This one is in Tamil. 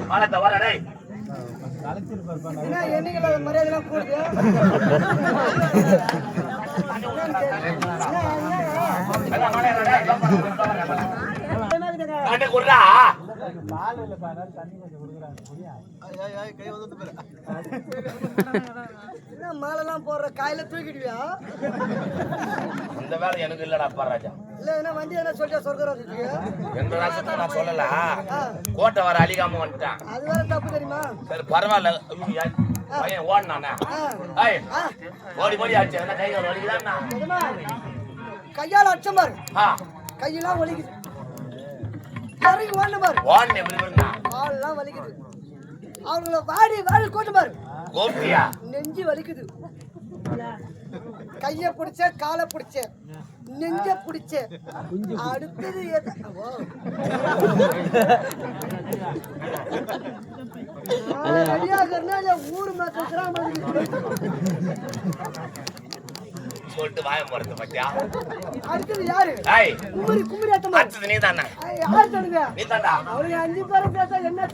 மாலத்தை வரடே என்னைக்கு மரியாதைலாம் கூடுது மாலெல்லாம் போடுற காயில தூக்கிடுவியா? இந்த வேலை எனக்கு இல்லடா ராஜா. இல்ல என்ன வண்டி என்ன சொல்லியா சொர்க்கராஜத்துக்கு? எந்த ராசத்தை நான் சொல்லல. கோட்டை வர அழிகாம வந்துட்டான். அது வேற தப்பு தெரியுமா? சரி பரவாயில்ல. பையன் ஓடினானே. ஓடி ஓடி ஆச்சு. என்ன கைகள் வலிக்குதான்னா? கையால அச்சம் பாரு. கையெல்லாம் வலிக்குது. இறங்கி ஓடன பாரு. ஓடன எப்படி இருந்தா? கால்லாம் வலிக்குது. அவங்கள வாடி வாடி கோட்டு பாரு. கோட்டியா? நெஞ்சு வலிக்குது. கைய பிடிச்ச காலை பிடிச்ச நெஞ்ச பிடிச்ச அடுத்தது ஊரு மக்கள் சொல்லிட்டு வாய போறது பத்தியா? அடுத்தது யாரு? குமரி குமரி அடுத்தது நீ தானே? யாரு சொல்லுங்க? நீ தாண்டா. அவருக்கு 5 பேரும் பேச என்ன